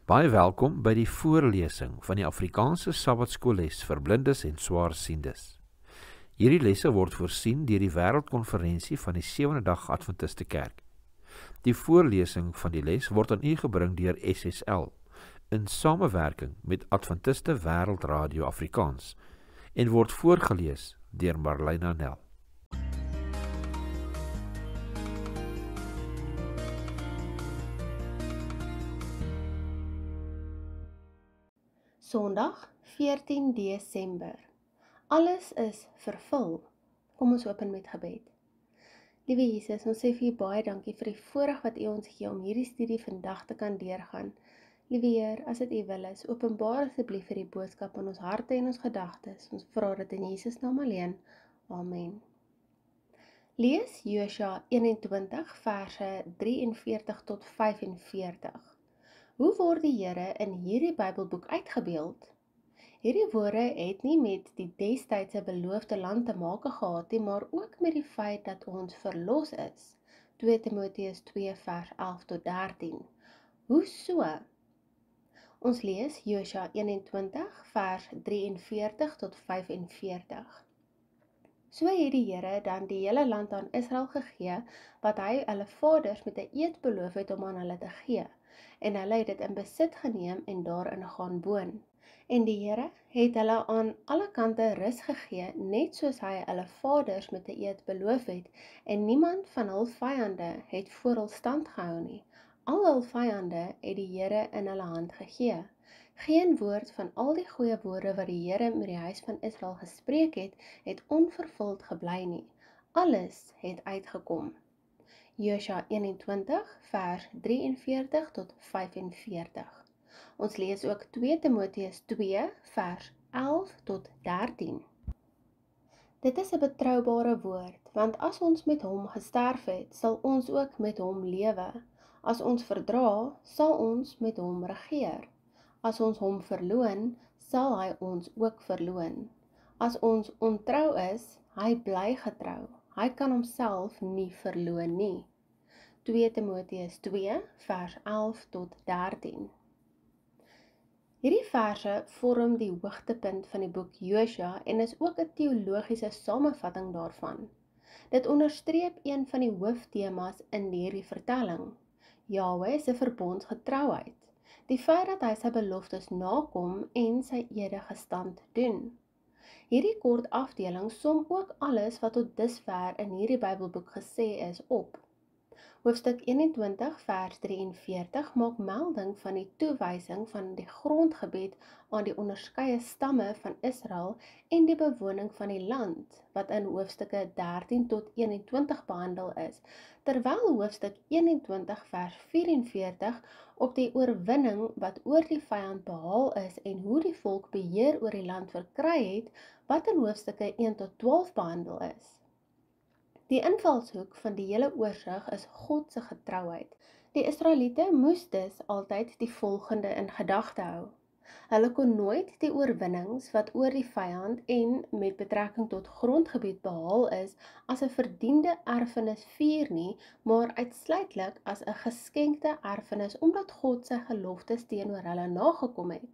Baie welkom by die voorlesing van die Afrikaanse Sabbatskoolles vir blindes en swaarsiendes. Hierdie lesse word voorsien deur die Wêreldkonferensie van die Sewende Dag Adventiste Kerk. Die voorlesing van die les word aan u gebring deur SSL in samewerking met Adventiste Wêreldradio Afrikaans en word voorgelees deur Marlena Nel. Sondag 14 Desember. Alles is vervul. Kom ons open met gebed. Liewe Jesus, ons sê vir u baie dankie vir die voorreg wat u ons gee om hierdie studie vandag te kan deurgaan. Liewe Heer, as dit u wil is, openbaar asseblief vir die boodskap in ons harte en ons gedagtes. Ons vra dit in Jesus naam alleen. Amen. Lees Josua 21 verse 43 tot 45. Hoe word die Here in hierdie Bybelboek uitgebeeld? Hierdie woorde het nie met die destydse beloofde land te maak gehad nie, maar ook met die feit dat ons verlos is. 2 Timoteus 2 vers 11 tot 13. Hoe so? Ons lees Josua 21 vers 43 tot 45. So het die Here dan die hele land aan Israel gegee, wat hy hulle vaders met 'n eed beloof het om aan hulle te gee. En hulle het dit in besit geneem en daarin gaan woon. En die Here het hulle aan alle kante rus gegee, net soos hy hulle vaders met 'n eed beloof het, en niemand van hul vyande het voor hul stand gehou nie. Al hul vyande het die Here in hulle hand gegee. Geen woord van al die goeie woorde wat die Here met die huis van Israel gespreek het onvervuld gebly nie. Alles het uitgekom. Josua 21 vers 43 tot 45. Ons lees ook 2 Timoteus 2 vers 11 tot 13. Dit is 'n betroubare woord, want as ons met hom gesterf het, sal ons ook met hom lewe. As ons verdra, sal ons met hom regeer. As ons hom verloon, sal hy ons ook verloon. As ons ontrou is, hy bly getrou. Hy kan homself nie verloon nie. 2 Timoteus 2 vers 11 tot 13. Hierdie verse vorm die hoogtepunt van die boek Josua en is ook 'n teologiese samevatting daarvan. Dit onderstreep een van die hooftemas in hierdie vertelling: Jahwe se verbondsgetrouheid. Die feit dat hy sy beloftes nakom en sy ede gestand doen. Hierdie kort afdeling som ook alles wat tot dusver in hierdie Bybelboek gesê is op. Hoofstuk 21 vers 43 maak melding van die toewysing van die grondgebied aan die onderskeie stamme van Israel en die bewoning van die land, wat in hoofstukke 13 tot 21 behandel is, terwyl hoofstuk 21 vers 44 op die oorwinning wat oor die vyand behaal is en hoe die volk beheer oor die land verkry het, wat in hoofstukke 1 tot 12 behandel is. Die invalshoek van die hele oorsig is God se getrouheid. Die Israeliete moes dus altyd die volgende in gedagte hou. Hulle kon nooit die oorwinnings wat oor die vyand en met betrekking tot grondgebied behaal is as 'n verdiende erfenis vier nie, maar uitsluitlik as 'n geskenkte erfenis omdat God sy geloftes teenoor hulle nagekom het.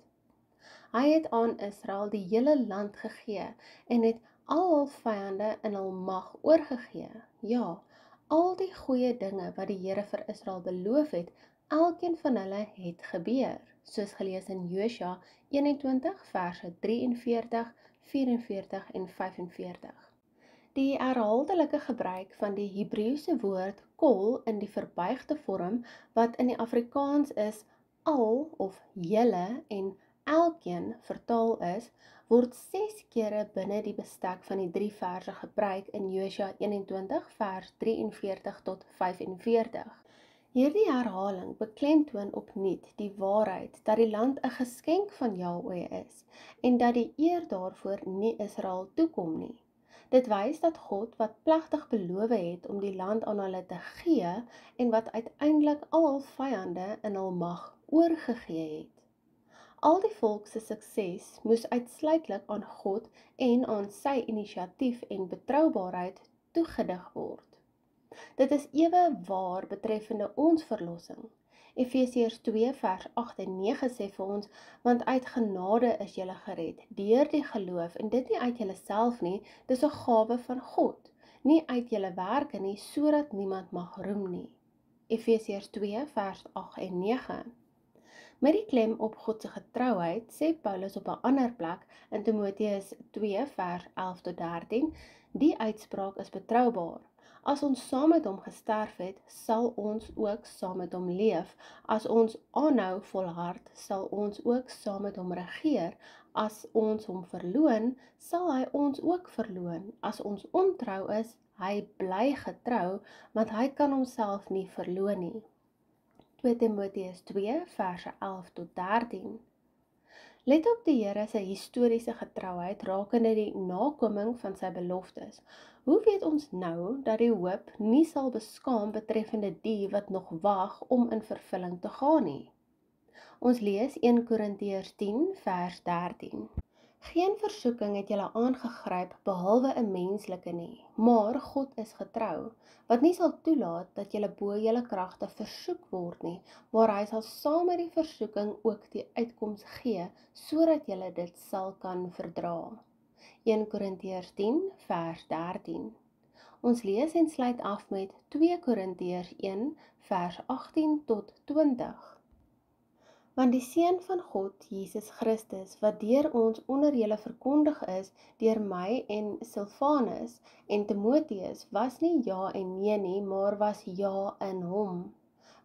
Hy het aan Israel die hele land gegee en het al hul vyande in hul mag oorgegee. Ja, al die goeie dinge wat die Here vir Israel beloof het, elkeen van hulle het gebeur, soos gelees in Josua 21 verse 43, 44 en 45. Die herhaaldelike gebruik van die Hebreëse woord kol in die verbuigde vorm, wat in die Afrikaans is al of julle en elkeen vertaal is, word 6 kere binne die bestek van die 3 verse gebruik in Josua 21 vers 43 tot 45. Hierdie herhaling beklemtoon opnuut die waarheid dat die land 'n geskenk van Jahwe is en dat die eer daarvoor nie Israel toekom nie. Dit wys dat God wat plegtig beloof het om die land aan hulle te gee en wat uiteindelik al hul vyande in hul mag oorgegee het. Al die volk se sukses moes uitsluitlik aan God en aan sy inisiatief en betroubaarheid toegedig word. Dit is ewe waar betreffende ons verlossing. Efesiërs 2 vers 8 en 9 sê vir ons, want uit genade is julle gered, deur die geloof, en dit nie uit julleself nie, dis 'n gawe van God, nie uit julle werke nie, sodat niemand mag roem nie. Efesiërs 2 vers 8 en 9. Met die klem op God se getrouheid, sê Paulus op 'n ander plek in Timoteus 2 vers 11 tot 13, die uitspraak is betroubaar. As ons saam met hom gesterf het, sal ons ook saam met hom leef. As ons aanhou volhard, sal ons ook saam met hom regeer. As ons hom verloon, sal hy ons ook verloon. As ons ontrou is, hy bly getrou, want hy kan homself nie verloon nie. 2 Timoteus 2 verse 11 tot 13. Let op die Here se historiese getrouheid rakende die nakoming van sy beloftes. Hoe weet ons nou dat die hoop nie sal beskaam betreffende die wat nog wag om in vervulling te gaan nie? Ons lees 1 Korintiërs 10 vers 13. Geen versoeking het julle aangegryp behalwe 'n menslike nie, maar God is getrou, wat nie sal toelaat dat julle bo julle kragte versoek word nie, maar hy sal saam met die versoeking ook die uitkoms gee, sodat julle dit sal kan verdra. 1 Korintiërs 10 vers 13. Ons lees en sluit af met 2 Korintiërs 1 vers 18 tot 20. Want die Seun van God, Jesus Christus, wat deur ons onder julle verkondig is, deur my en Silvanus en Timoteus, was nie ja en nee nie, maar was ja in hom.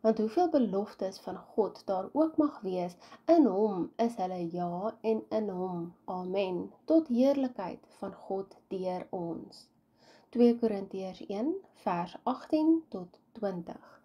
Want hoeveel beloftes van God daar ook mag wees, in hom is hulle ja en in hom. Amen. Tot heerlikheid van God deur ons. 2 Korintiërs 1 vers 18 tot 20.